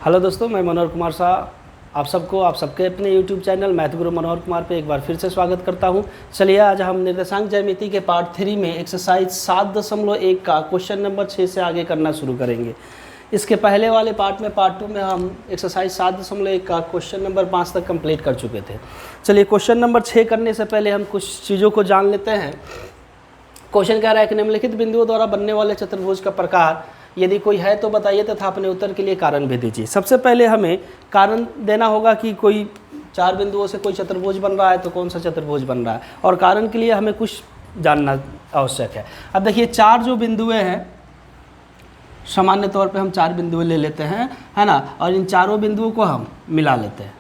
Hello दोस्तों, मैं मनोहर कुमार शाह आप सबके अपने YouTube चैनल मैथ गुरु मनोहर कुमार पे एक बार फिर से स्वागत करता हूं। चलिए आज हम निर्देशांक ज्यामिति के पार्ट 3 में एक्सरसाइज 7.1 का क्वेश्चन नंबर 6 से आगे करना शुरू करेंगे। इसके पहले वाले पार्ट 2 में हम एक्सरसाइज 7.1 का क्वेश्चन नंबर 5 तक कंप्लीट कर चुके थे। चलिए क्वेश्चन नंबर 6 करने से पहले हम कुछ चीज़ों को जान लेते हैं। क्वेश्चन कह रहा है कि निम्नलिखित बिंदुओं द्वारा बनने वाले चतुर्भुज का प्रकार यदि कोई है तो बताइए तथा अपने उत्तर के लिए कारण भी दीजिए। सबसे पहले हमें कारण देना होगा कि कोई 4 बिंदुओं से कोई चतुर्भुज बन रहा है तो कौन सा चतुर्भुज बन रहा है, और कारण के लिए हमें कुछ जानना आवश्यक है। अब देखिए 4 जो बिंदुएं हैं, सामान्य तौर पे हम 4 बिंदुएं ले लेते हैं, है ना, और इन चारों बिंदुओं को हम मिला लेते हैं।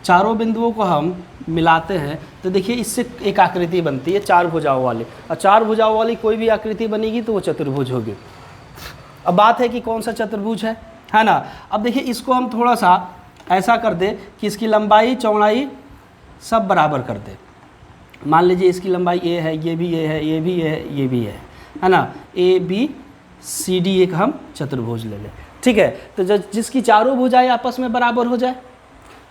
चारों बिंदुओं को हम मिलाते हैं तो देखिए इससे एक आकृति बनती है 4 भुजाओं वाली, और 4 भुजाओं वाली कोई भी आकृति बनेगी तो वो चतुर्भुज होगी। अब बात है कि कौन सा चतुर्भुज है ना। अब देखिए इसको हम थोड़ा सा ऐसा कर दे कि इसकी लंबाई चौड़ाई सब बराबर कर दे। मान लीजिए इसकी लंबाई ए है, ये भी ए है, ये भी ए है, ये भी है ना। ए बी सी डी एक हम चतुर्भुज ले लें, ठीक है। तो जिसकी चारों भुजाएं आपस में बराबर हो जाए,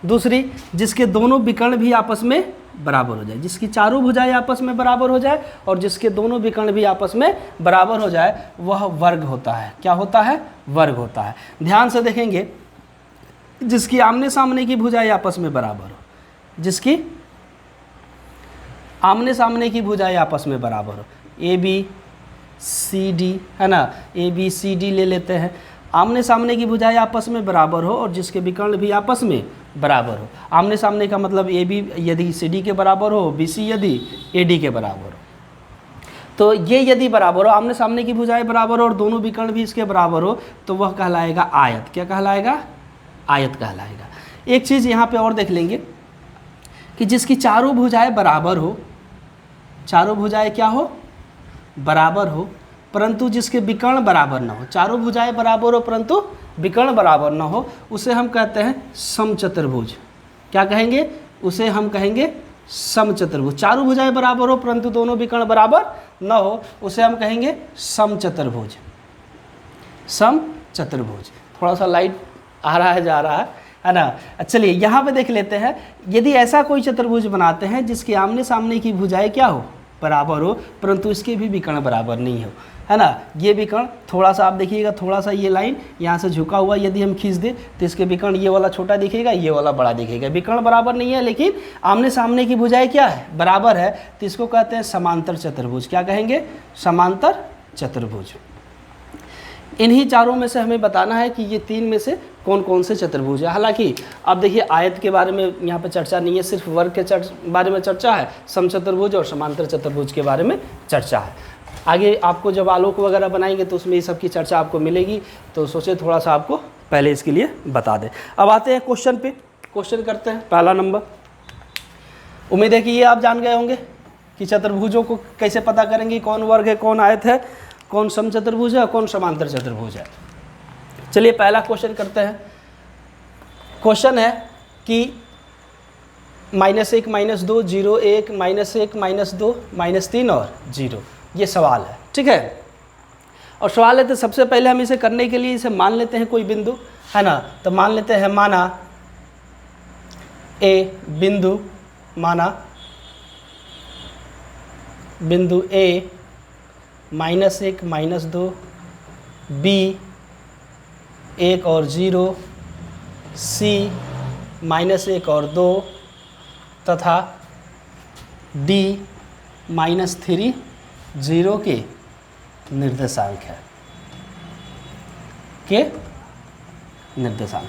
दूसरी जिसके दोनों विकर्ण भी आपस में बराबर हो जाए, जिसकी चारों भुजाएं आपस में बराबर हो जाए और जिसके दोनों विकर्ण भी आपस में बराबर हो जाए, वह वर्ग होता है। क्या होता है? वर्ग होता है। ध्यान से देखेंगे, जिसकी आमने सामने की भुजाएं आपस में बराबर हो, जिसकी आमने सामने की भुजाएं आपस में बराबर हो, ए बी सी डी, है ना, ए बी सी डी ले लेते हैं। आमने सामने की भुजाएं आपस में बराबर हो और जिसके विकर्ण भी आपस में बराबर हो। आमने सामने का मतलब ए बी यदि सी डी के बराबर हो, बी सी यदि ए डी के बराबर हो। तो ये यदि बराबर हो, आमने सामने की भुजाएं बराबर हो और दोनों विकर्ण भी इसके बराबर हो, तो वह कहलाएगा आयत। क्या कहलाएगा? आयत कहलाएगा। एक चीज़ यहाँ पे और देख लेंगे कि जिसकी चारों भुजाएं बराबर हो, चारों भुजाएं क्या हो? बराबर हो, परंतु जिसके विकर्ण बराबर ना हो। चारों भुजाएं बराबर हो परंतु विकर्ण बराबर ना हो, उसे हम कहते हैं समचतुर्भुज। क्या कहेंगे? उसे हम कहेंगे समचतुर्भुज। चारों भुजाएं बराबर हो परंतु दोनों विकर्ण बराबर ना हो, उसे हम कहेंगे समचतुर्भुज। समचतुर्भुज। थोड़ा सा लाइट आ रहा है, जा रहा है ना। चलिए यहाँ पे देख लेते हैं, यदि ऐसा कोई चतुर्भुज बनाते हैं जिसके आमने सामने की भुजाएं क्या हो? बराबर हो, परंतु इसके भी विकर्ण बराबर नहीं हो, है ना। ये विकर्ण थोड़ा सा आप देखिएगा, थोड़ा सा ये लाइन यहाँ से झुका हुआ यदि हम खींच दें तो इसके विकर्ण ये वाला छोटा दिखेगा, ये वाला बड़ा दिखेगा। विकर्ण बराबर नहीं है लेकिन आमने सामने की भुजाएं क्या है? बराबर है, तो इसको कहते हैं समांतर चतुर्भुज। क्या कहेंगे? समांतर चतुर्भुज। इन्हीं चारों में से हमें बताना है कि ये 3 में से कौन कौन से चतुर्भुज है। हालांकि अब देखिए आयत के बारे में यहाँ पे चर्चा नहीं है, सिर्फ वर्ग के बारे में चर्चा है। समचतुर्भुज और समांतर चतुर्भुज के बारे में चर्चा है। आगे आपको जब आलोक वगैरह बनाएंगे तो उसमें ये सब की चर्चा आपको मिलेगी, तो सोचे थोड़ा सा आपको पहले इसके लिए बता दें। अब आते हैं क्वेश्चन पे। क्वेश्चन करते हैं पहला नंबर। उम्मीद है कि ये आप जान गए होंगे कि चतुर्भुजों को कैसे पता करेंगे, कौन वर्ग है, कौन आयत है, कौन समचतुर्भुज है, कौन समांतर चतुर्भुज है। चलिए पहला क्वेश्चन करते हैं। क्वेश्चन है कि -1 -2 0 1 -1 -2 -3 और 0, ये सवाल है, ठीक है। और सवाल है तो सबसे पहले हम इसे करने के लिए इसे मान लेते हैं कोई बिंदु, है ना। तो मान लेते हैं, माना ए बिंदु, माना बिंदु ए -1 -2, बी 1 और 0, सी -1 और 2 तथा डी -3 0 के निर्देशांक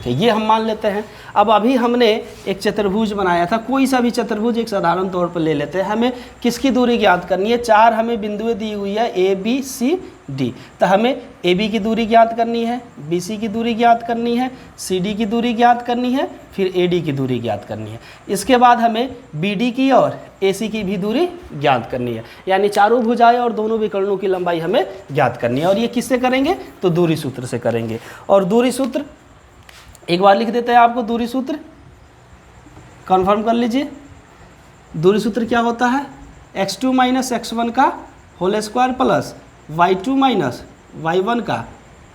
है, ये हम मान लेते हैं। अब अभी हमने एक चतुर्भुज बनाया था, कोई सा भी चतुर्भुज एक साधारण तौर पर ले लेते हैं। हमें किसकी दूरी ज्ञात करनी है? 4 हमें बिंदुएं दी हुई है, ए बी सी डी। तो हमें ए बी की दूरी ज्ञात करनी है, बी सी की दूरी ज्ञात करनी है, सी डी की दूरी ज्ञात करनी है, फिर ए डी की दूरी ज्ञात करनी है। इसके बाद हमें बी डी की और ए सी की भी दूरी ज्ञात करनी है, यानी चारों भुजाएं और दोनों विकर्णों की लंबाई हमें ज्ञात करनी है। और ये किससे करेंगे? तो दूरी सूत्र से करेंगे। और दूरी सूत्र एक बार लिख देते हैं आपको, दूरी सूत्र कन्फर्म कर लीजिए। दूरी सूत्र क्या होता है? x2 - x1 का whole square plus y2 - y1 का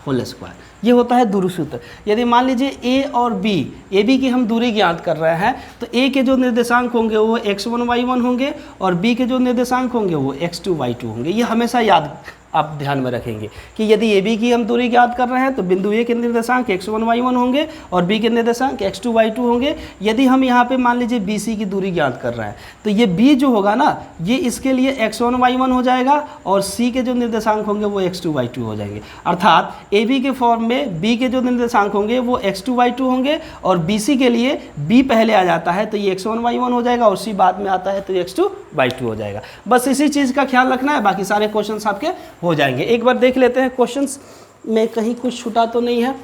होल स्क्वायर। ये होता है दूरी सूत्र। यदि मान लीजिए ए और बी, ए बी की हम दूरी ज्ञात कर रहे हैं, तो ए के जो निर्देशांक होंगे वो x1 y1 होंगे और बी के जो निर्देशांक होंगे वो x2 y2 होंगे। ये हमेशा याद आप ध्यान में रखेंगे कि यदि ए बी की हम दूरी ज्ञात कर रहे हैं तो बिंदु ए के निर्देशांक x1 y1 होंगे और बी के निर्देशांक x2 y2 होंगे। यदि हम यहाँ पे मान लीजिए बी सी की दूरी ज्ञात कर रहे हैं तो ये बी जो होगा ना, ये इसके लिए x1 y1 हो जाएगा और सी के जो निर्देशांक होंगे वो x2 y2 हो जाएंगे। अर्थात ए बी के फॉर्म में बी के जो निर्देशांक होंगे वो x2 y2 होंगे और बी सी के लिए बी पहले आ जाता है तो ये x1 y1 हो जाएगा और सी बाद में आता है तो x2 y2 हो जाएगा। बस इसी चीज़ का ख्याल रखना है, बाकी सारे क्वेश्चन आपके हो जाएंगे। एक बार देख लेते हैं क्वेश्चंस में कहीं कुछ छूटा तो नहीं है।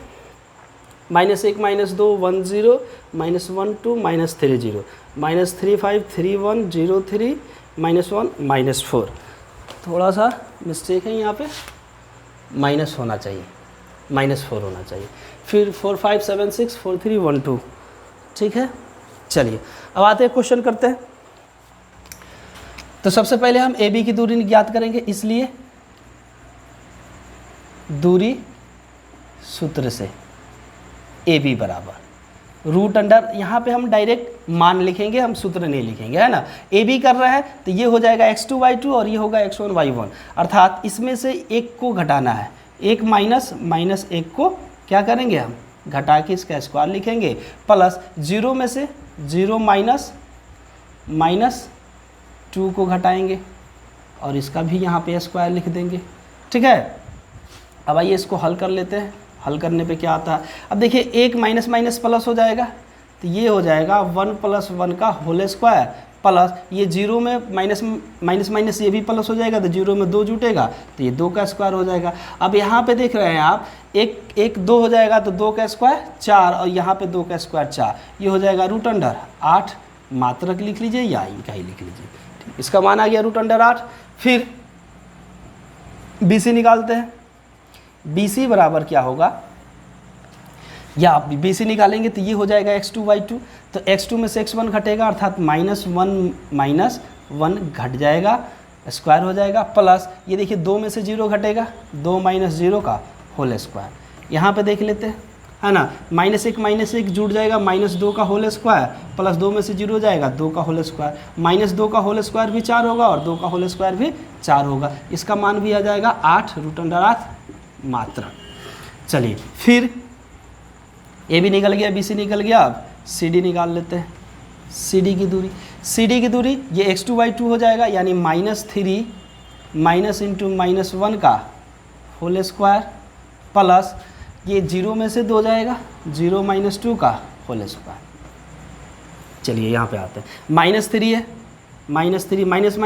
-1 -2 1 0 -1 2 -3 0 -3 5 3 1 0 3 -1 -4। थोड़ा सा मिस्टेक है यहाँ पे, माइनस होना चाहिए, -4 होना चाहिए। फिर 4 5 7 6 4 3 1 2। ठीक है, चलिए अब आते हैं क्वेश्चन करते हैं। तो सबसे पहले हम ए बी की दूरी ज्ञात करेंगे, इसलिए दूरी सूत्र से ए बी बराबर रूट अंडर, यहाँ पे हम डायरेक्ट मान लिखेंगे, हम सूत्र नहीं लिखेंगे, है ना। ए बी कर रहा है तो ये हो जाएगा x2 y2 और ये होगा x1 y1। अर्थात इसमें से एक को घटाना है, एक माइनस एक को क्या करेंगे हम घटा के इसका स्क्वायर लिखेंगे, प्लस 0 में से 0 माइनस 2 को घटाएंगे और इसका भी यहाँ पे स्क्वायर लिख देंगे। ठीक है, अब आइए इसको हल कर लेते हैं। हल करने पे क्या आता है, अब देखिए एक माइनस माइनस प्लस हो जाएगा तो ये हो जाएगा 1 + 1 का होल स्क्वायर, प्लस ये 0 में माइनस ये भी प्लस हो जाएगा तो 0 में 2 जुटेगा तो ये 2 का स्क्वायर हो जाएगा। अब यहाँ पे देख रहे हैं आप, एक 2 हो जाएगा तो 2 का स्क्वायर 4 और यहाँ पे 2 का स्क्वायर 4, ये हो जाएगा रूट अंडर 8। मात्रक लिख लीजिए या इनका ही लिख लीजिए, ठीक, इसका मान आ गया रूट अंडर 8। फिर बी सी निकालते हैं। बी सी बराबर क्या होगा, या आप बी सी निकालेंगे तो ये हो जाएगा x2 y2, तो x2 में से x1 घटेगा अर्थात -1 घट जाएगा, स्क्वायर हो जाएगा, प्लस ये देखिए 2 में से 0 घटेगा, 2 - 0 का होल स्क्वायर। यहाँ पे देख लेते हैं, है ना, -1 जुड़ जाएगा, -2 का होल स्क्वायर, प्लस 2 में से 0 जाएगा, 2 का होल स्क्वायर, -2 का होल स्क्वायर भी 4 होगा और 2 का होल स्क्वायर भी 4 होगा। इसका मान भी आ जाएगा 8 रूट अंडर 8 मात्रा। चलिए फिर ए भी निकल गया, बी सी निकल गया, अब सी डी निकाल लेते हैं। सी डी की दूरी ये x2 y2 हो जाएगा, यानी -3 -1 का होल स्क्वायर, प्लस ये 0 में से 2 जाएगा, 0 - 2 का होल स्क्वायर। चलिए यहाँ पे आते हैं, -3 है, -3 माइनस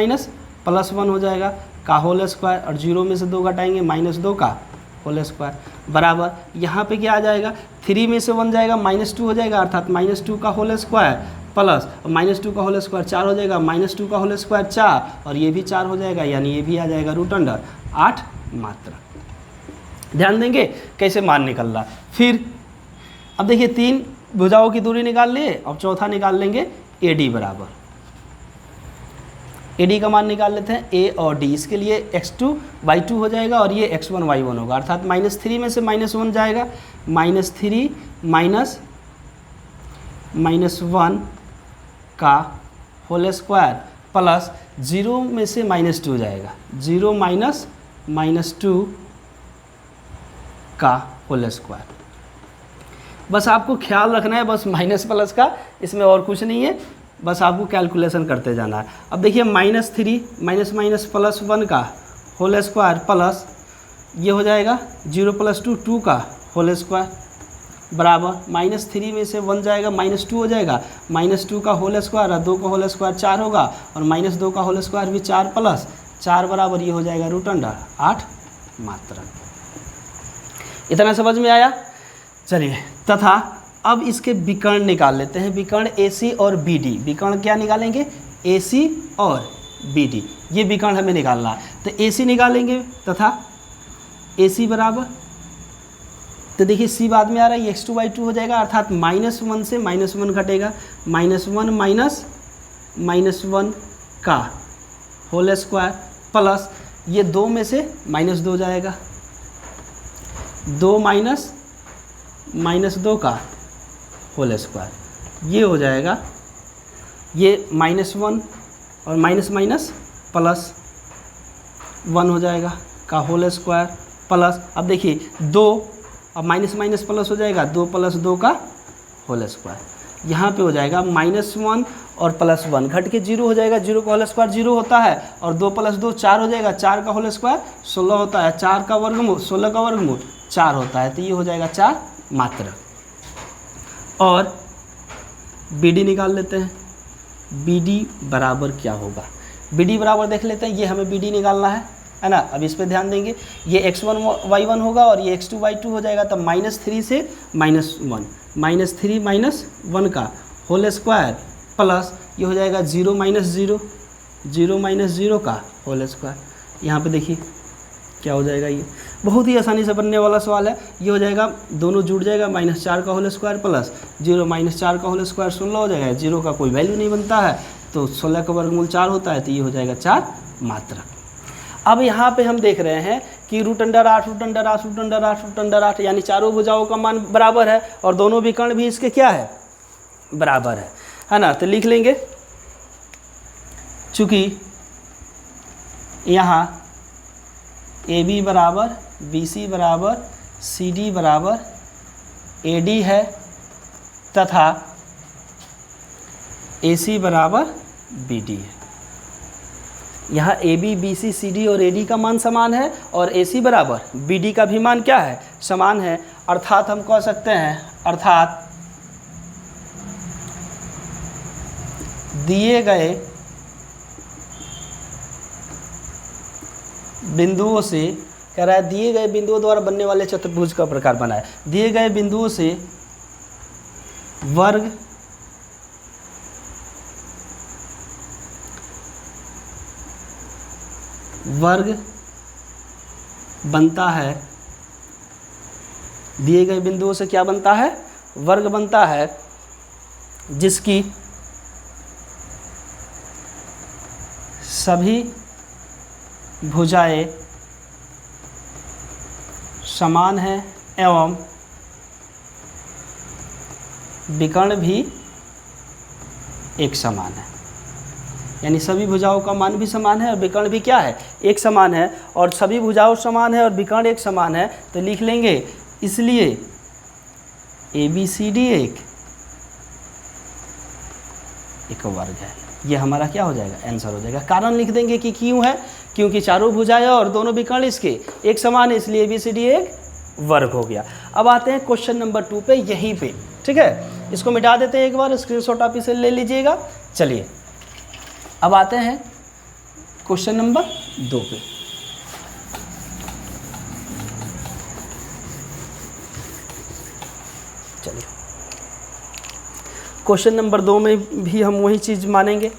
+1 हो जाएगा का होल स्क्वायर और 0 में से 2 घटाएंगे, -2 का होल स्क्वायर बराबर यहाँ पे क्या आ जाएगा, 3 में से 1 जाएगा, -2 हो जाएगा अर्थात -2 का होल स्क्वायर, प्लस -2 का होल स्क्वायर 4 हो जाएगा, -2 का होल स्क्वायर 4 और ये भी 4 हो जाएगा, यानी ये भी आ जाएगा रूट अंडर 8 मात्रा। ध्यान देंगे कैसे मान निकल रहा। फिर अब देखिए 3 भुजाओं की दूरी निकाल लिए, अब चौथा निकाल लेंगे ए डी बराबर, ए डी का मान निकाल लेते हैं, ए और डी, इसके लिए x2 y2 हो जाएगा और ये x1 y1 होगा, अर्थात -3 में से -1 जाएगा, -3 -1 का होल स्क्वायर, प्लस 0 में से -2 जाएगा, 0 -2 का होल स्क्वायर। बस आपको ख्याल रखना है, बस माइनस प्लस का, इसमें और कुछ नहीं है, बस आपको कैलकुलेशन करते जाना है। अब देखिए -3 +1 का होल स्क्वायर, प्लस ये हो जाएगा 0 + 2 का होल स्क्वायर बराबर, -3 में से 1 जाएगा, -2 हो जाएगा, -2 का होल स्क्वायर और 2 का होल स्क्वायर 4 होगा और -2 का होल स्क्वायर भी 4 + 4 बराबर ये हो जाएगा रूट अंडर 8 मात्रा। इतना समझ में आया। चलिए तथा अब इसके विकर्ण निकाल लेते हैं, विकर्ण AC और BD। विकर्ण क्या निकालेंगे, AC और BD, ये विकर्ण हमें निकालना है। तो AC निकालेंगे तथा AC बराबर, तो देखिए C बाद में आ रहा है, x2 y2 हो जाएगा अर्थात -1 से -1 घटेगा, -1 का होल स्क्वायर, प्लस ये 2 में से -2 जाएगा, 2 -2 का होल स्क्वायर, ये हो जाएगा, ये -1 और माइनस माइनस प्लस 1 हो जाएगा का होल स्क्वायर प्लस, अब देखिए 2, अब माइनस माइनस प्लस हो जाएगा, 2 + 2 का होल स्क्वायर, यहाँ पे हो जाएगा -1 और +1 घट के 0 हो जाएगा, 0 का होल स्क्वायर 0 होता है, और 2 + 2 4 हो जाएगा, 4 का होल स्क्वायर 16 होता है, 4 का वर्गमूल 16 का वर्गमूल 4 होता है, तो ये हो जाएगा 4 मात्रक। और BD निकाल लेते हैं, BD बराबर क्या होगा, BD बराबर देख लेते हैं, ये हमें BD निकालना है ना। अब इस पे ध्यान देंगे, ये x1 y1 होगा और ये x2 y2 हो जाएगा, तब -3 से -1, -3 - 1 का होल स्क्वायर प्लस ये हो जाएगा 0 - 0, 0 - 0 का होल स्क्वायर। यहाँ पे देखिए क्या हो जाएगा, ये बहुत ही आसानी से बनने वाला सवाल है, ये हो जाएगा, दोनों जुड़ जाएगा, -4 का होल स्क्वायर प्लस 0 - 4 का होल स्क्वायर 16 हो जाएगा, 0 का कोई वैल्यू नहीं बनता है, तो 16 का वर्गमूल 4 होता है, तो ये हो जाएगा 4 मात्रक। अब यहाँ पे हम देख रहे हैं कि √8 √8 √8 √8 यानी चारों भुजाओं का मान बराबर है, और दोनों विकर्ण भी इसके क्या है, बराबर है ना। तो लिख लेंगे, चूँकि यहाँ AB बराबर BC बराबर CD बराबर AD है, तथा AC बराबर BD है। यहाँ AB BC CD और AD का मान समान है, और AC बराबर BD का भी मान क्या है, समान है। अर्थात हम कह सकते हैं, अर्थात दिए गए बिंदुओं से, कह रहा है दिए गए बिंदुओं द्वारा बनने वाले चतुर्भुज का प्रकार बनाए, दिए गए बिंदुओं से वर्ग बनता है, दिए गए बिंदुओं से क्या बनता है, वर्ग बनता है, जिसकी सभी भुजाएं समान हैं एवं विकर्ण भी एक समान है। यानी सभी भुजाओं का मान भी समान है और विकर्ण भी क्या है, एक समान है, और सभी भुजाओं समान है और विकर्ण एक समान है, तो लिख लेंगे, इसलिए ABCD एक वर्ग है। ये हमारा क्या हो जाएगा, आंसर हो जाएगा। कारण लिख देंगे कि क्यों है, क्योंकि चारों भुजाएं और दोनों विकर्ण इसके एक समान है, इसलिए ABCD एक वर्ग हो गया। अब आते हैं क्वेश्चन नंबर 2 पे, यहीं पे, ठीक है, इसको मिटा देते हैं, एक बार स्क्रीनशॉट आप इसे ले लीजिएगा। चलिए अब आते हैं क्वेश्चन नंबर 2 पे। चलिए क्वेश्चन नंबर 2 में भी हम वही चीज़ मानेंगे,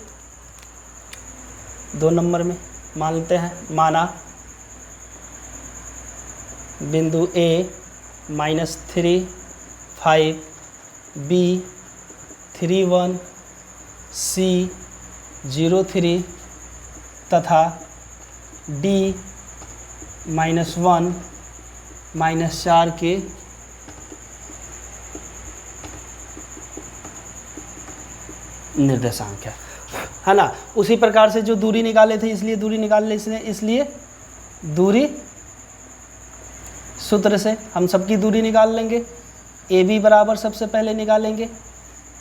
2 नंबर में मानते हैं, माना बिंदु A -3 5 B 3 1 C 0 3 तथा D -1 -4 के निर्देशांक है ना। उसी प्रकार से जो दूरी निकाले थे, इसलिए दूरी निकालने, इसलिए दूरी सूत्र से हम सबकी दूरी निकाल लेंगे। AB बराबर सबसे पहले निकालेंगे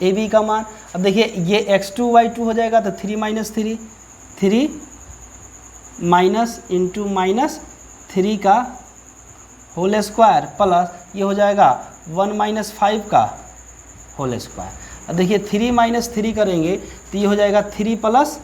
AB का मान। अब देखिए ये x2 y2 हो जाएगा, तो 3 - 3 का होल स्क्वायर प्लस ये हो जाएगा 1 - 5 का होल स्क्वायर। अब देखिए 3 - 3 करेंगे तो ये हो जाएगा 3 +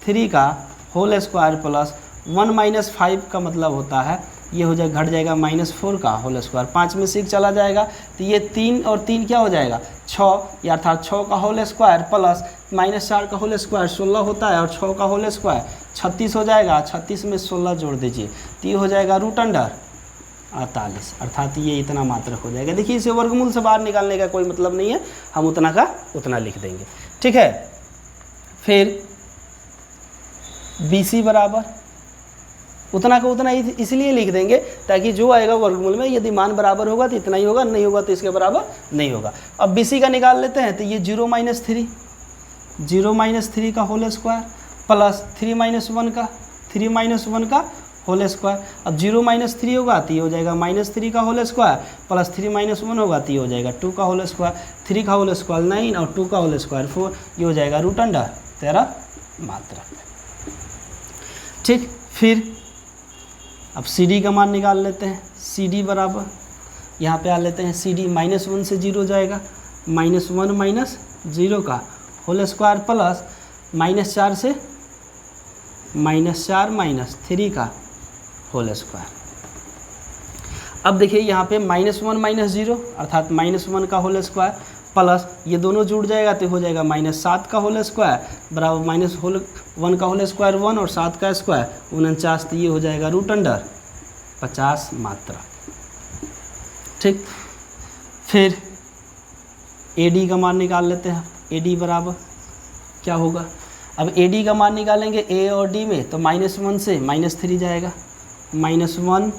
3 का होल स्क्वायर प्लस 1 - 5 का मतलब होता है, ये हो जाएगा, घट जाएगा -4 का होल स्क्वायर, 5 में 6 चला जाएगा, तो ये 3 और 3 क्या हो जाएगा 6, या अर्थात 6 का होल स्क्वायर प्लस -4 का होल स्क्वायर 16 होता है, और 6 का होल स्क्वायर 36 हो जाएगा, 36 में 16 जोड़ दीजिए तो ये हो जाएगा √48, अर्थात ये इतना मात्रक हो जाएगा। देखिए इसे वर्गमूल से बाहर निकालने का कोई मतलब नहीं है, हम उतना का उतना लिख देंगे, ठीक है। फिर BC बराबर उतना का उतना इसलिए लिख देंगे ताकि जो आएगा वर्गमूल में यदि मान बराबर होगा तो इतना ही होगा, नहीं होगा तो इसके बराबर नहीं होगा। अब BC का निकाल लेते हैं, तो ये 0 - 3 का होल स्क्वायर प्लस 3 - 1 का होल स्क्वायर। अब 0 - 3 होगा तो ये हो जाएगा -3 का होल स्क्वायर प्लस 3 - 1 होगा तो ये हो जाएगा 2 का होल स्क्वायर। 3 का होल स्क्वायर 9 और 2 का होल स्क्वायर 4, ये हो जाएगा √13 मात्रक। ठीक, फिर अब CD का मान निकाल लेते हैं। CD बराबर यहाँ पे आ लेते हैं, CD -1 से 0 जाएगा, -1 - 0 का होल स्क्वायर प्लस -4 से -4 - 3 का होल स्क्वायर। अब देखिए यहाँ पे -1 - 0 अर्थात -1 का होल स्क्वायर प्लस ये दोनों जुड़ जाएगा तो हो जाएगा -7 का होल स्क्वायर बराबर -1 का होल स्क्वायर 1 और 7 का स्क्वायर 49, तो ये हो जाएगा √50 मात्रा। ठीक, फिर AD का मान निकाल लेते हैं। AD बराबर क्या होगा, अब AD का मान निकालेंगे A और D में, तो -1 से -3 जाएगा, -1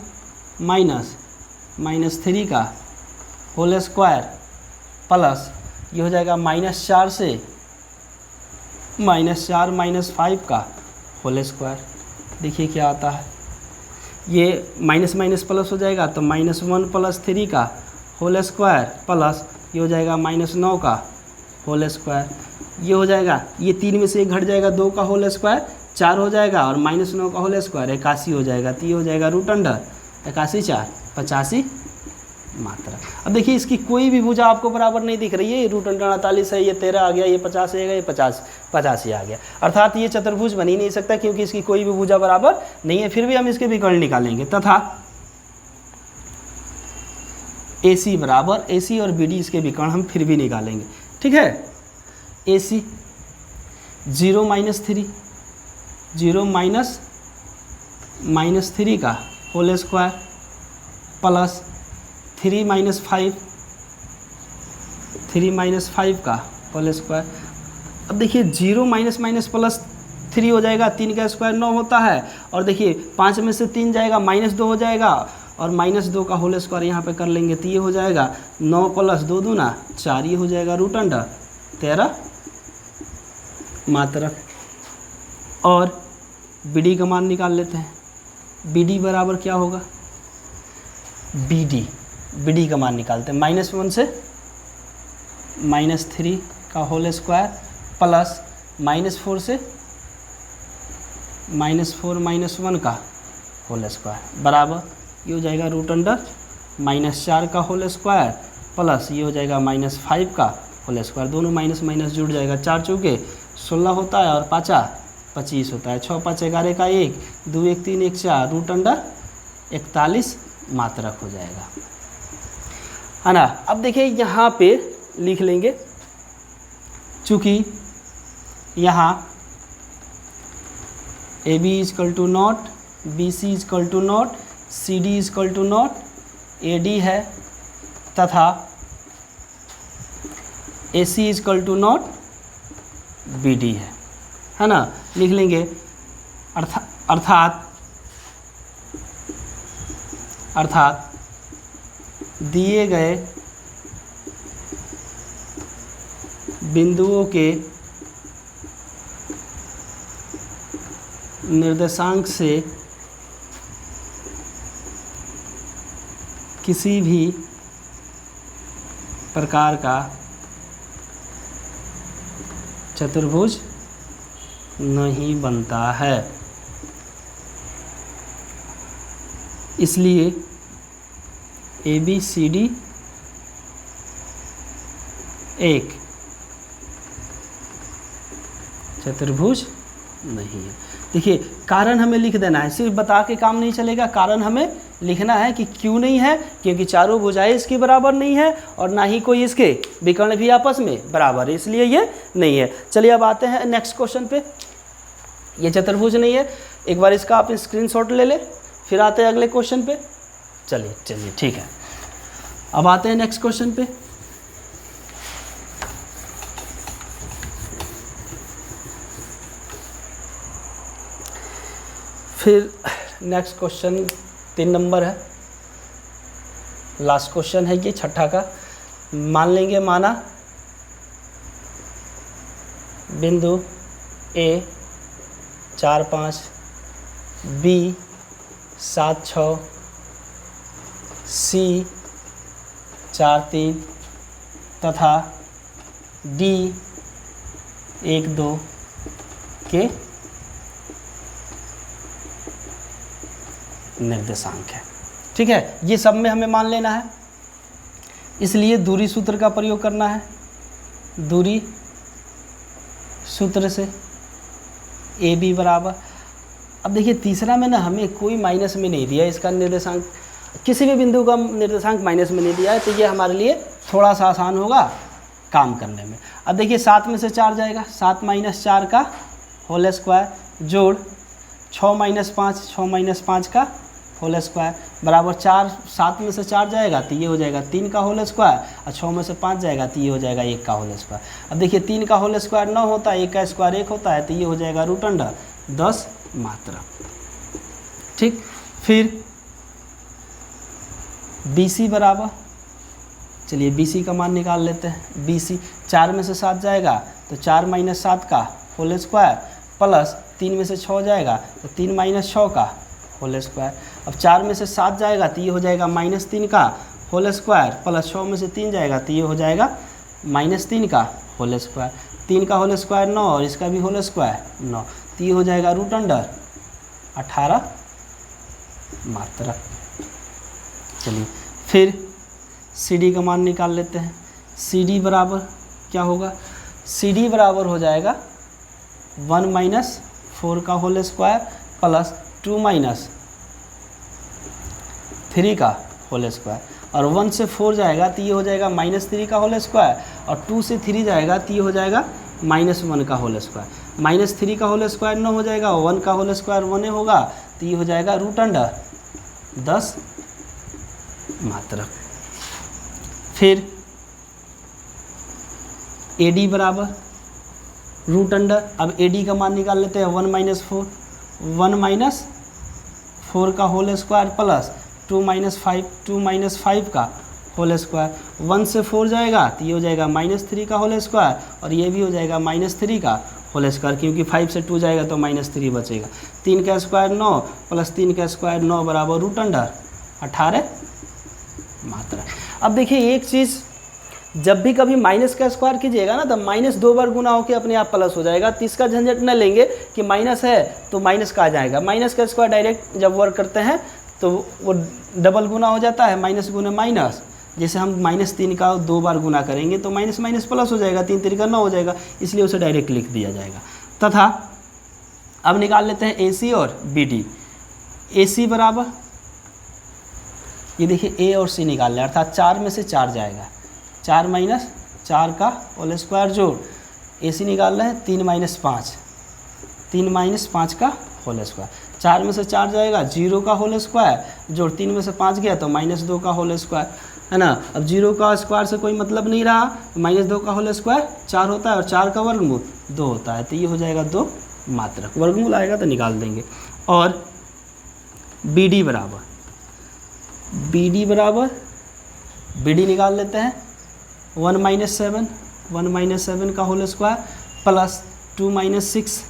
- -3 का होल स्क्वायर प्लस ये हो जाएगा -4 से -4 - 5 का होल स्क्वायर। देखिए क्या आता है, ये माइनस माइनस प्लस हो जाएगा तो -1 + 3 का होल स्क्वायर प्लस ये हो जाएगा -9 का होल स्क्वायर। ये हो जाएगा, ये 3 में से 1 घट जाएगा, 2 का होल स्क्वायर 4 हो जाएगा और -9 का होल स्क्वायर 81 हो जाएगा, तो ये हो जाएगा √81 4 85 मात्रा। अब देखिए इसकी कोई भी भुजा आपको बराबर नहीं दिख रही है, ये √48 है, ये 13 आ गया, ये 50 आएगा, ये 50 ही आ गया, अर्थात ये चतुर्भुज बन ही नहीं सकता क्योंकि इसकी कोई भी भुजा बराबर नहीं है। फिर भी हम इसके विकर्ण निकालेंगे तथा AC बराबर, AC और BD इसके विकर्ण हम फिर भी निकालेंगे। ठीक है, AC 0 - 3 का होल स्क्वायर प्लस 3 - 5 का होल स्क्वायर। अब देखिए 0 - प्लस 3 हो जाएगा, 3 का स्क्वायर 9 होता है, और देखिए 5 में से 3 जाएगा, -2 हो जाएगा और -2 का होल स्क्वायर यहाँ पे कर लेंगे तो ये हो जाएगा 9 + 2 दूना 4, ये हो जाएगा √13 मात्रक। और BD का मान निकाल लेते हैं। BD बराबर क्या होगा, BD का मान निकालते हैं, -1 से -3 का होल स्क्वायर प्लस -4 से -4 - 1 का होल स्क्वायर बराबर ये हो जाएगा √4 का होल स्क्वायर प्लस ये हो जाएगा -5 का होल स्क्वायर। दोनों माइनस माइनस जुड़ जाएगा, 4 चौके 16 होता है और 5 25 होता है, 6 5 11 का 1 2 1 3 1 4 √41 मात्रक हो जाएगा, है ना। अब देखिए यहाँ पे लिख लेंगे, चूँकि यहाँ AB = 0, BC = 0, CD = 0, AD है तथा AC = 0, BD है ना। लिख लेंगे अर्थात दिए गए बिंदुओं के निर्देशांक से किसी भी प्रकार का चतुर्भुज नहीं बनता है, इसलिए ABCD एक चतुर्भुज नहीं है। देखिए कारण हमें लिख देना है, सिर्फ बता के काम नहीं चलेगा, कारण हमें लिखना है कि क्यों नहीं है, क्योंकि चारों भुजाएं इसकी बराबर नहीं है और ना ही कोई इसके विकर्ण भी आपस में बराबर है, इसलिए ये नहीं है। चलिए अब आते हैं नेक्स्ट क्वेश्चन पे। ये चतुर्भुज नहीं है, एक बार इसका आप स्क्रीनशॉट ले ले, फिर आते हैं अगले क्वेश्चन पे। चलिए ठीक है, अब आते हैं नेक्स्ट क्वेश्चन पे। फिर नेक्स्ट क्वेश्चन 3 नंबर है, लास्ट क्वेश्चन है ये, छठा का। मान लेंगे, माना बिंदु A 4 5, B 7 6, C 4 3 तथा D 1 2 के निर्देशांक है। ठीक है, ये सब में हमें मान लेना है, इसलिए दूरी सूत्र का प्रयोग करना है। दूरी सूत्र से AB बराबर, अब देखिए तीसरा में ना हमें कोई माइनस में नहीं दिया, इसका निर्देशांक किसी भी बिंदु का निर्देशांक माइनस में नहीं दिया है, तो ये हमारे लिए थोड़ा सा आसान होगा काम करने में। अब देखिए 7 में से 4 जाएगा, 7 - 4 का होल स्क्वायर जोड़ 6 - 5, 6 - 5 का होल स्क्वायर बराबर 4, 7 में से 4 जाएगा तो ये हो जाएगा 3 का होल स्क्वायर, और 6 में से 5 जाएगा तो ये हो जाएगा 1 का होल स्क्वायर। अब देखिए 3 का होल स्क्वायर 9 होता है, 1 का स्क्वायर 1 होता है, तो ये हो जाएगा √10 मात्रा। ठीक, फिर BC बराबर, चलिए BC का मान निकाल लेते हैं। BC 4 में से 7 जाएगा तो 4 - 7 का होल स्क्वायर प्लस 3 में से 6 जाएगा तो 3 - 6 का होल स्क्वायर। अब 4 में से 7 जाएगा तो ये हो जाएगा -3 का होल स्क्वायर प्लस 6 में से 3 जाएगा तो ये हो जाएगा -3 का होल स्क्वायर। 3 का होल स्क्वायर 9 और इसका भी होल स्क्वायर 9, तो ये हो जाएगा √18 मात्रा। चलिए फिर CD का मान निकाल लेते हैं। CD बराबर क्या होगा, CD बराबर हो जाएगा 1 - 4 का होल स्क्वायर प्लस 2 - 3 का होल स्क्वायर, और 1 से 4 जाएगा तो ये हो जाएगा -3 का होल स्क्वायर, और 2 से 3 जाएगा तो ये हो जाएगा -1 का होल स्क्वायर। -3 का होल स्क्वायर 9 हो जाएगा, 1 का होल स्क्वायर 1 होगा, तो ये हो जाएगा √10 मात्रा। फिर AD बराबर √, अब AD का मान निकाल लेते हैं। 1 - 4, 1 - 4 का होल स्क्वायर प्लस 2 - 5, 2 - 5 का होल स्क्वायर। 1 से 4 जाएगा तो ये हो जाएगा -3 का होल स्क्वायर, और ये भी हो जाएगा -3 का होल स्क्वायर, क्योंकि 5 से 2 जाएगा तो -3 बचेगा। 3 का स्क्वायर 9 प्लस 3 का स्क्वायर 9 बराबर √18 मात्रा। अब देखिए एक चीज़, जब भी कभी माइनस का स्क्वायर कीजिएगा ना, तो माइनस 2 बार गुना होकर अपने आप प्लस हो जाएगा, तो इसका झंझट न लेंगे कि माइनस है तो माइनस का आ जाएगा। माइनस का स्क्वायर डायरेक्ट जब वर्क करते हैं तो वो डबल गुना हो जाता है, माइनस गुना माइनस। जैसे हम -3 का 2 बार गुना करेंगे तो माइनस माइनस प्लस हो जाएगा, 3 3 का 9 हो जाएगा, इसलिए उसे डायरेक्ट लिख दिया जाएगा। तथा अब निकाल लेते हैं AC और BD। AC बराबर, ये देखिए A और C निकाल लें, अर्थात 4 में से 4 जाएगा, 4 - 4 का होल स्क्वायर जोड़ AC निकाल रहे हैं 3 - 5, 3 - 5 का होल स्क्वायर। 4 में से 4 जाएगा, 0 का होल स्क्वायर जोड़ 3 में से 5 गया तो -2 का होल स्क्वायर, है ना। अब 0 का स्क्वायर से कोई मतलब नहीं रहा, -2 का होल स्क्वायर 4 होता है, और 4 का वर्गमूल 2 होता है, तो ये हो जाएगा 2 मात्रक। वर्गमूल आएगा तो निकाल देंगे। और BD बराबर, BD बराबर, BD निकाल लेते हैं। 1 - 7, 1 - 7 का होल स्क्वायर प्लस 2 - 6,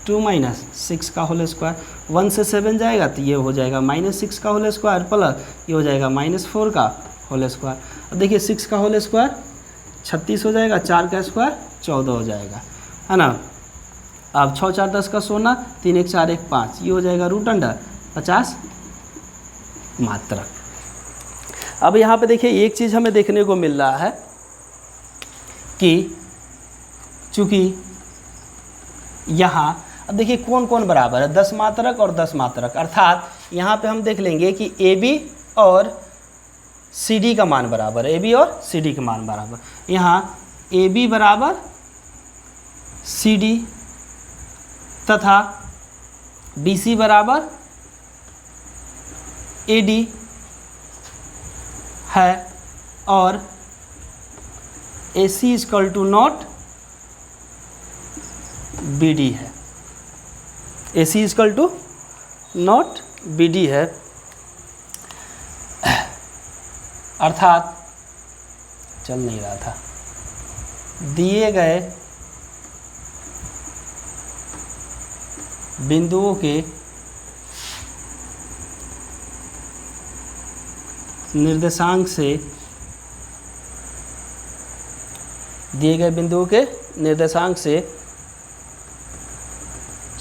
2 - 6 का होल स्क्वायर। 1 से 7 जाएगा तो ये हो जाएगा -6 का होल स्क्वायर प्लस ये हो जाएगा -4 का होल स्क्वायर। अब देखिए 6 का होल स्क्वायर 36 हो जाएगा, 4 का स्क्वायर 14 हो जाएगा, है ना। अब 6 4 10 का 16, 3 1 4 1 5, ये हो जाएगा √50 मात्रक। अब यहाँ पे देखिए एक चीज़ हमें देखने को मिल रहा है कि चूँकि यहाँ अब देखिए कौन कौन बराबर है, 10 मात्रक और 10 मात्रक, अर्थात यहाँ पे हम देख लेंगे कि AB और CD का मान बराबर है, AB और CD का मान बराबर। यहाँ AB बराबर CD तथा BC बराबर AD है, और AC = नॉट BD है। AC = नॉट BD है, अर्थात चल नहीं रहा था, दिए गए बिंदुओं के निर्देशांक से, दिए गए बिंदुओं के निर्देशांक से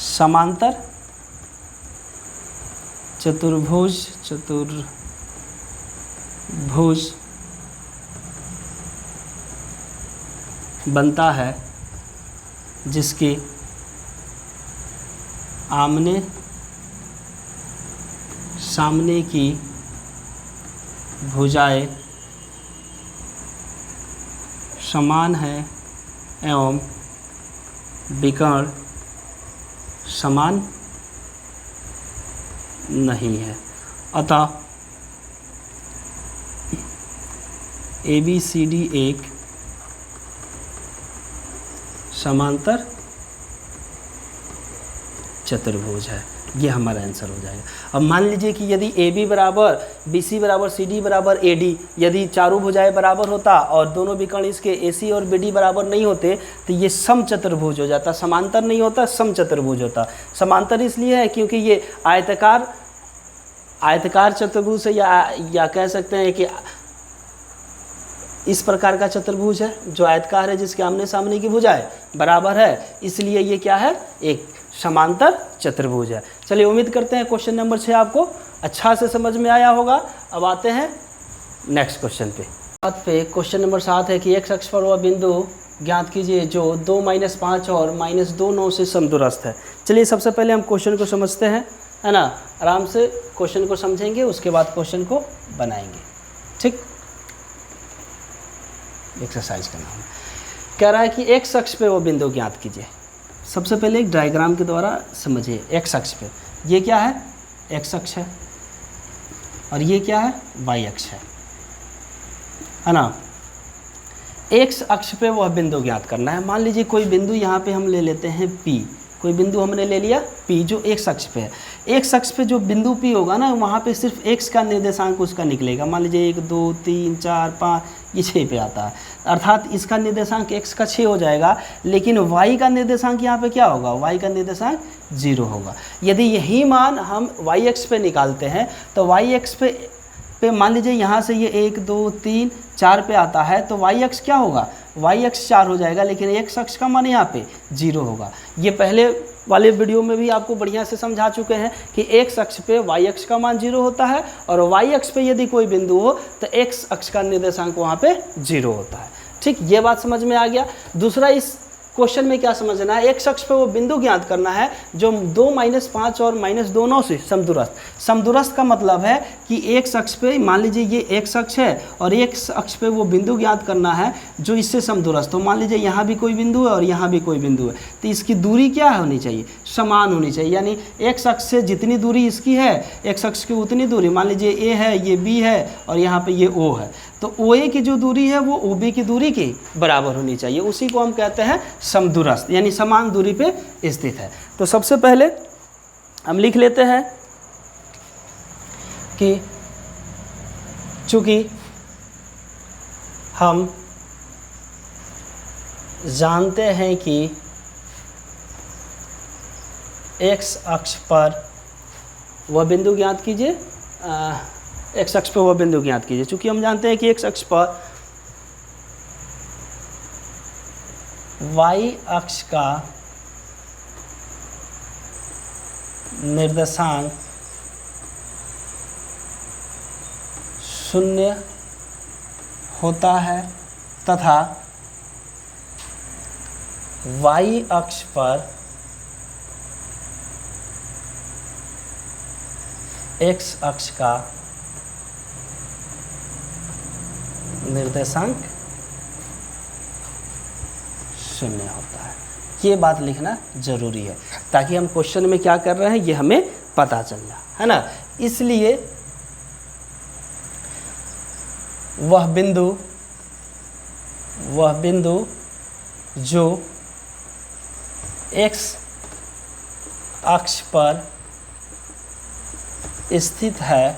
समांतर चतुर्भुज बनता है, जिसके आमने सामने की भुजाएं समान है एवं विकर्ण समान नहीं है। अतः ABCD एक समांतर चतुर्भुज है। ये हमारा आंसर हो जाएगा। अब मान लीजिए कि यदि AB बराबर BC बराबर CD बराबर AD, यदि चारों भुजाएं बराबर होता और दोनों विकर्ण इसके AC और BD बराबर नहीं होते तो ये सम चतुर्भुज हो जाता। समांतर नहीं होता, सम चतुर्भुज होता। समांतर इसलिए है क्योंकि ये आयताकार चतुर्भुज से या कह सकते हैं कि इस प्रकार का चतुर्भुज है जो आयताकार है, जिसके आमने सामने की भुजाएं बराबर है, इसलिए ये क्या है, एक समांतर चतुर्भुज है। चलिए उम्मीद करते हैं क्वेश्चन नंबर 6 आपको अच्छा से समझ में आया होगा। अब आते हैं नेक्स्ट क्वेश्चन पे। क्वेश्चन नंबर 7 है कि x अक्ष पर वह बिंदु ज्ञात कीजिए जो 2 - 5 और -2 9 से समदूरस्थ है। चलिए सबसे पहले हम क्वेश्चन को समझते हैं, है ना। आराम से क्वेश्चन को समझेंगे, उसके बाद क्वेश्चन को बनाएंगे। ठीक, एक्सरसाइज का नाम कह रहा है कि x अक्ष पे वो बिंदु ज्ञात कीजिए। सबसे पहले एक डायग्राम के द्वारा समझिए। x अक्ष पे ये क्या है, x अक्ष है, और ये क्या है, y अक्ष है ना। x अक्ष पे वह बिंदु ज्ञात करना है। मान लीजिए कोई बिंदु यहाँ पे हम ले लेते हैं P, कोई बिंदु हमने ले लिया P जो x अक्ष पे है। x अक्ष पे जो बिंदु P होगा ना, वहाँ पे सिर्फ x का निर्देशांक उसका निकलेगा। मान लीजिए 1 2 3 4 5 ये 6 पे आता है, अर्थात इसका निर्देशांक x का 6 हो जाएगा। लेकिन y का निर्देशांक यहाँ पे क्या होगा, y का निर्देशांक 0 होगा। यदि यही मान हम y अक्ष पे निकालते हैं तो y अक्ष पे मान लीजिए यहाँ से ये 1 2 3 4 पे आता है, तो y अक्ष क्या होगा, y अक्ष 4 हो जाएगा, लेकिन x अक्ष का मान यहाँ पे 0 होगा। ये पहले वाले वीडियो में भी आपको बढ़िया से समझा चुके हैं कि x अक्ष पे y अक्ष का मान 0 होता है, और y अक्ष पे यदि कोई बिंदु हो तो x अक्ष का निर्देशांक वहाँ पे 0 होता है। ठीक, ये बात समझ में आ गया। दूसरा, इस क्वेश्चन में क्या समझना है, x अक्ष पे वो बिंदु ज्ञात करना है जो 2 - 5 और -2 9 से समदूरस्थ। समदूरस्थ का मतलब है कि x अक्ष पे, मान लीजिए ये x अक्ष है और x अक्ष पे वो बिंदु ज्ञात करना है जो इससे समदूरस्थ। तो मान लीजिए यहाँ भी कोई बिंदु है और यहाँ भी कोई बिंदु है, तो इसकी दूरी क्या होनी चाहिए, समान होनी चाहिए। यानी x अक्ष से जितनी दूरी इसकी है, x अक्ष की उतनी दूरी, मान लीजिए a है, ये b है और यहाँ पे ये o है, तो OA की जो दूरी है वो OB की दूरी के बराबर होनी चाहिए। उसी को हम कहते हैं समदूरस्थ, यानी समान दूरी पे स्थित है। तो सबसे पहले हम लिख लेते हैं कि चूंकि हम जानते हैं कि x अक्ष पर वह बिंदु ज्ञात कीजिए, x अक्ष पर वह बिंदु ज्ञात कीजिए। चूंकि हम जानते हैं कि x अक्ष पर y अक्ष का निर्देशांक 0 होता है तथा y अक्ष पर x अक्ष का निर्देशांक 0 होता है। ये बात लिखना जरूरी है ताकि हम क्वेश्चन में क्या कर रहे हैं ये हमें पता चल जाए, है ना। इसलिए वह बिंदु जो x अक्ष पर स्थित है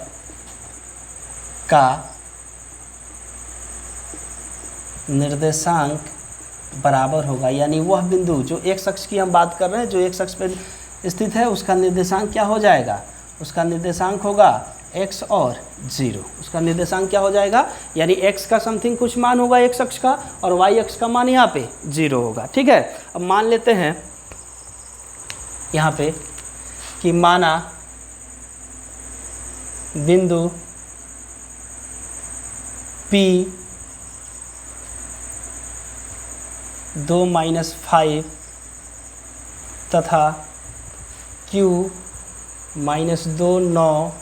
का निर्देशांक बराबर होगा, यानी वह बिंदु जो x अक्ष की हम बात कर रहे हैं, जो x अक्ष पर स्थित है, उसका निर्देशांक क्या हो जाएगा, उसका निर्देशांक होगा x और 0। उसका निर्देशांक क्या हो जाएगा, यानी x का समथिंग कुछ मान होगा x अक्ष का, और y अक्ष का मान यहाँ पे 0 होगा। ठीक है, अब मान लेते हैं यहाँ पे कि माना बिंदु P 2-5 तथा Q -2 9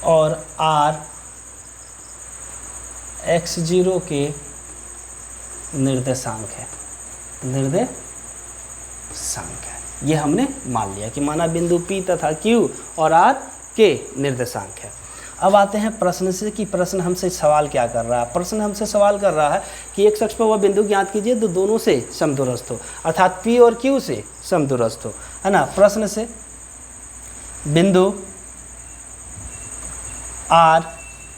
और R x0 के निर्देशांक है, निर्देशांक है। ये हमने मान लिया कि माना बिंदु P तथा Q और R के निर्देशांक है। अब आते हैं प्रश्न से कि प्रश्न हमसे सवाल क्या कर रहा है। प्रश्न हमसे सवाल कर रहा है कि एक अक्ष पर वह बिंदु ज्ञात कीजिए तो दोनों से समदूरस्थ हो, अर्थात P और Q से समदूरस्थ हो, है ना। प्रश्न से बिंदु R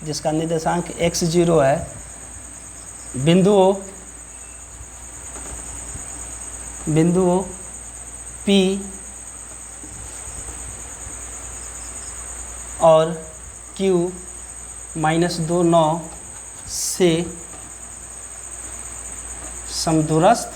जिसका निर्देशांक x0 है, बिंदुओं P और Q -2 9 से समदूरस्थ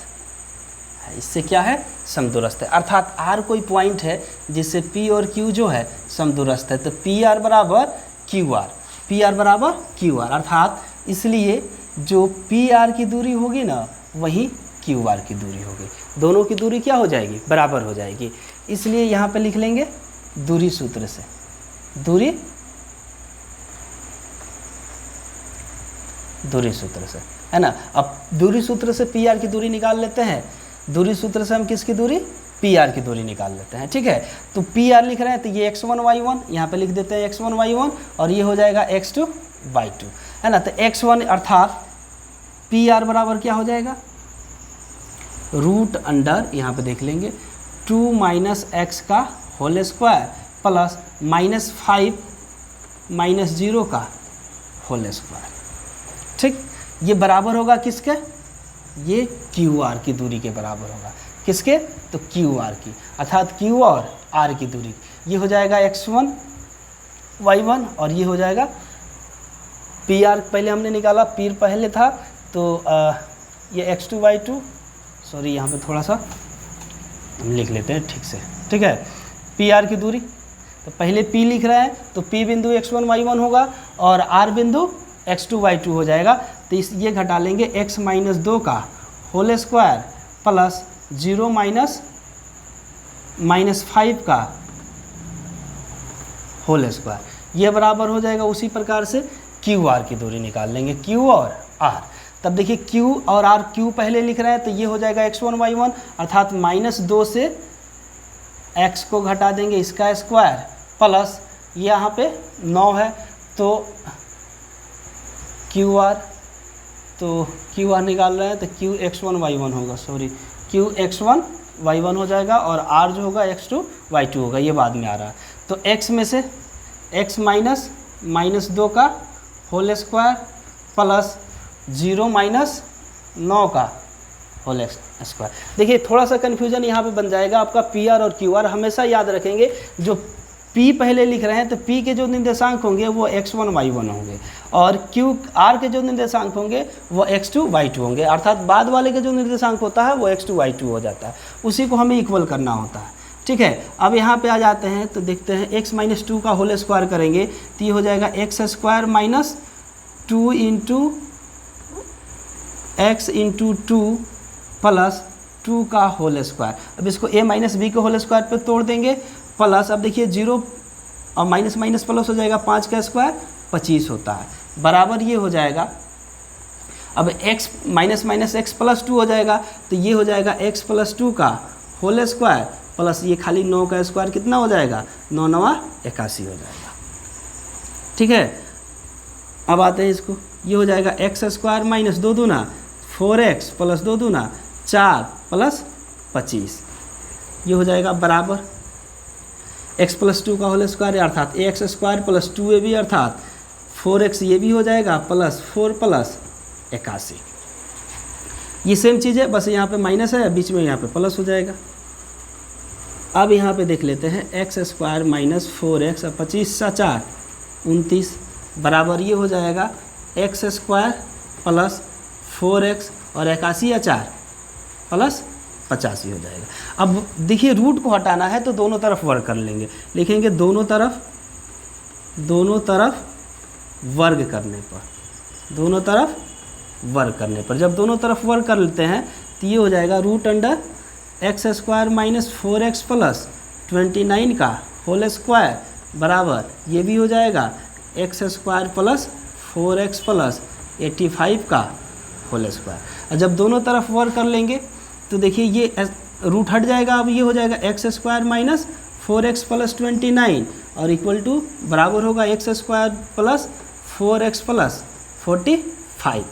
है। इससे क्या है, समदूरस्थ है, अर्थात R कोई पॉइंट है जिससे P और Q जो है समदूरस्थ है। तो PR बराबर QR, PR बराबर QR, अर्थात इसलिए जो PR की दूरी होगी ना, वही QR की दूरी होगी। दोनों की दूरी क्या हो जाएगी, बराबर हो जाएगी। इसलिए यहाँ पे लिख लेंगे दूरी सूत्र से, दूरी सूत्र से, है ना। अब दूरी सूत्र से PR की दूरी निकाल लेते हैं। दूरी सूत्र से हम किसकी दूरी, PR की दूरी निकाल लेते हैं। ठीक है, तो PR लिख रहे हैं तो ये x1 y1, यहाँ पे लिख देते हैं x1 y1, और ये हो जाएगा x2 y2, है ना। तो x1 अर्थात PR बराबर क्या हो जाएगा, रूट अंडर, यहाँ पे देख लेंगे 2 - x का होल स्क्वायर प्लस -5 -0 का होल स्क्वायर। ठीक, ये बराबर होगा किसके, ये QR की दूरी के बराबर होगा। किसके, तो QR की, अर्थात Q और R की दूरी। ये हो जाएगा x1 y1 और ये हो जाएगा PR, पहले हमने निकाला, P पहले था, तो ये x2 y2, सॉरी यहाँ पे थोड़ा सा हम लिख लेते हैं ठीक से। ठीक है, PR की दूरी, तो पहले P लिख रहे हैं तो P बिंदु x1 y1 होगा और R बिंदु x2 y2 हो जाएगा। तो ये घटा लेंगे x -2 का होल स्क्वायर प्लस 0 -5 का होल स्क्वायर, ये बराबर हो जाएगा। उसी प्रकार से QR की दूरी निकाल लेंगे, Q और R। तब देखिए Q और R, Q पहले लिख रहे हैं तो ये हो जाएगा x1 y1, अर्थात -2 से x को घटा देंगे इसका स्क्वायर प्लस यहाँ पे 9 है तो QR, तो QR निकाल रहे हैं तो Q x1 y1 होगा, सॉरी Q x1 y1 हो जाएगा और R जो होगा x2 y2 होगा, ये बाद में आ रहा है। तो x में से x -2 का होल स्क्वायर प्लस 0 -9 का होल स्क्वायर। देखिए थोड़ा सा कन्फ्यूजन यहाँ पे बन जाएगा आपका। PR और QR हमेशा याद रखेंगे, जो P पहले लिख रहे हैं तो P के जो निर्देशांक होंगे वो x1 y1 होंगे और R के जो निर्देशांक होंगे वो x2 y2 होंगे, अर्थात बाद वाले के जो निर्देशांक होता है वो x2 y2 हो जाता है, उसी को हमें इक्वल करना होता है। ठीक है, अब यहाँ पे आ जाते हैं तो देखते हैं x -2 का होल स्क्वायर करेंगे तो ये हो जाएगा x² -2 into x into 2 plus 2 का होल स्क्वायर। अब इसको a -b के होल स्क्वायर पे तोड़ देंगे प्लस, अब देखिए 0 और माइनस माइनस प्लस हो जाएगा, 5 का स्क्वायर 25 होता है, बराबर ये हो जाएगा। अब x माइनस x प्लस 2 हो जाएगा तो ये हो जाएगा x प्लस 2 का होल स्क्वायर प्लस ये खाली 9 का स्क्वायर, कितना हो जाएगा 9 9 81 हो जाएगा। ठीक है, अब आते हैं इसको, ये हो जाएगा x² माइनस 2 दूना 4x प्लस 2 दूना 4 प्लस 25, ये हो जाएगा बराबर x प्लस 2 का होल स्क्वायर अर्थात ax स्क्वायर प्लस 2ab अर्थात 4x ये भी हो जाएगा प्लस 4 प्लस 81। ये सेम चीज़ है, बस यहाँ पे माइनस है, बीच में यहाँ पे प्लस हो जाएगा। अब यहाँ पे देख लेते हैं एक्स स्क्वायर माइनस 4x और 25 सा 4 29 बराबर ये हो जाएगा एक्स स्क्वायर प्लस 4x और 81 या 4 प्लस 85 हो जाएगा। अब देखिए रूट को हटाना है तो दोनों तरफ वर्ग कर लेंगे, लिखेंगे दोनों तरफ वर्ग करने पर, दोनों तरफ वर्ग करने पर जब दोनों तरफ वर्ग कर लेते हैं तो ये हो जाएगा root under x square minus 4x plus 29 का होल स्क्वायर बराबर ये भी हो जाएगा x square plus 4x plus 85 का होल स्क्वायर। और जब दोनों तरफ वर्ग कर लेंगे तो देखिए ये रूट हट जाएगा, अब ये हो जाएगा x square minus 4x plus 29 और इक्वल टू बराबर होगा x square plus 4x plus 45।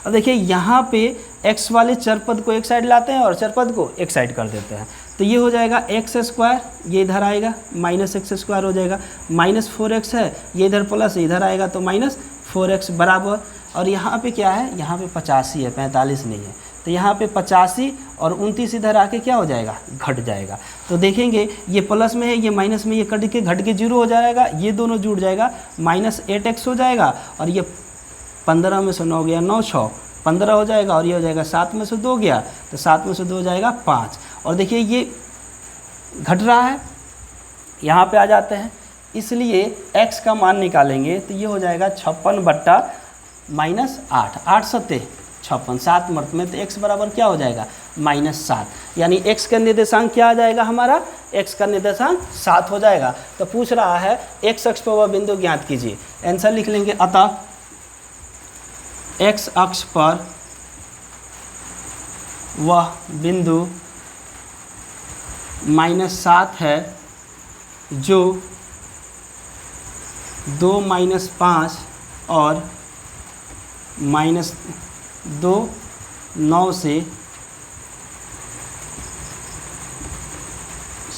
अब देखिए यहाँ पे x वाले चरपद को एक साइड लाते हैं और चरपद को एक साइड कर देते हैं, तो ये हो जाएगा एक्स स्क्वायर, ये इधर आएगा माइनस एक्स स्क्वायर हो जाएगा, माइनस 4x है ये इधर प्लस इधर आएगा तो माइनस 4x बराबर। और यहाँ पे क्या है, यहाँ पे 85 है 45 नहीं है, तो यहाँ पे 85 और 29 इधर आके क्या हो जाएगा, घट जाएगा। तो देखेंगे ये प्लस में है ये माइनस में, ये कट के घट के 0 हो जाएगा, ये दोनों जुड़ जाएगा माइनस 8x हो जाएगा और ये 15 में से 9 गया 9 6 15 हो जाएगा और ये हो जाएगा 7 में से 2 गया तो 7 में से 2 हो जाएगा 5। और देखिए ये घट रहा है, यहाँ पे आ जाते हैं, इसलिए x का मान निकालेंगे तो ये हो जाएगा 56 बट्टा माइनस 8, 8 सत्ते 56, 7 मर्त में, तो x बराबर क्या हो जाएगा माइनस 7, यानी x का निर्देशांक क्या आ जाएगा हमारा, x का निर्देशांक 7 हो जाएगा। तो पूछ रहा है x अक्ष पर वह बिंदु ज्ञात कीजिए, आंसर लिख लेंगे अतः x अक्ष पर वह बिंदु -7 है जो 2 - 5 और -2 9 से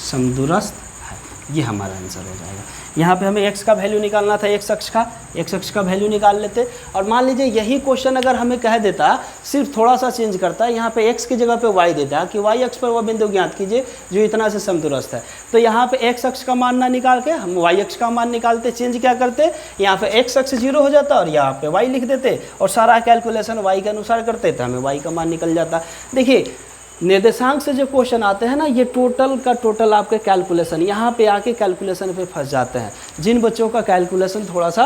समदूरस्थ है, ये हमारा आंसर हो जाएगा। यहाँ पे हमें x का वैल्यू निकालना था, x अक्ष का वैल्यू निकाल लेते। और मान लीजिए यही क्वेश्चन अगर हमें कह देता, सिर्फ थोड़ा सा चेंज करता है, यहाँ पे x की जगह पे y देता कि y अक्ष पर वह बिंदु ज्ञात कीजिए जो इतना से समदूरस्थ है, तो यहाँ पे x अक्ष का मान ना निकाल के हम y अक्ष का मान निकालते, चेंज क्या करते, यहाँ पे x अक्ष 0 हो जाता और यहाँ पे y लिख देते और सारा कैलकुलेशन y के अनुसार करते तो हमें y का मान निकल जाता। देखिए निर्देशांक से जो क्वेश्चन आते हैं ना, ये टोटल का टोटल आपके कैलकुलेशन यहाँ पे आके कैलकुलेशन पे फंस जाते हैं। जिन बच्चों का कैलकुलेशन थोड़ा सा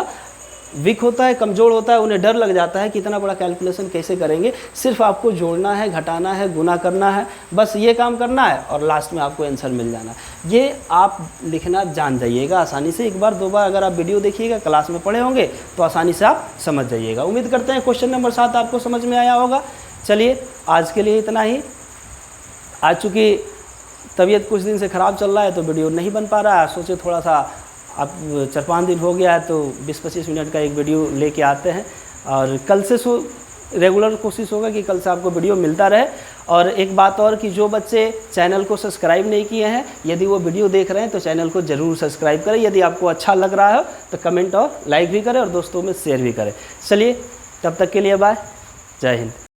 वीक होता है, कमज़ोर होता है, उन्हें डर लग जाता है कि इतना बड़ा कैलकुलेशन कैसे करेंगे। सिर्फ आपको जोड़ना है, घटाना है, गुना करना है, बस ये काम करना है और लास्ट में आपको आंसर मिल जाना है। ये आप लिखना जान जाइएगा आसानी से। एक बार दो बार अगर आप वीडियो देखिएगा, क्लास में पढ़े होंगे तो आसानी से आप समझ जाइएगा। उम्मीद करते हैं क्वेश्चन नंबर 7 आपको समझ में आया होगा। चलिए आज के लिए इतना ही। आज चूँकि तबीयत कुछ दिन से ख़राब चल रहा है तो वीडियो नहीं बन पा रहा है, सोचे थोड़ा सा अब 4-5 दिन हो गया है तो 20-25 मिनट का एक वीडियो लेके आते हैं। और कल से रेगुलर कोशिश होगा कि कल से आपको वीडियो मिलता रहे। और एक बात और कि जो बच्चे चैनल को सब्सक्राइब नहीं किए हैं, यदि वो वीडियो देख रहे हैं तो चैनल को ज़रूर सब्सक्राइब करें। यदि आपको अच्छा लग रहा है तो कमेंट और लाइक भी करें और दोस्तों में शेयर भी करें। चलिए तब तक के लिए बाय, जय हिंद।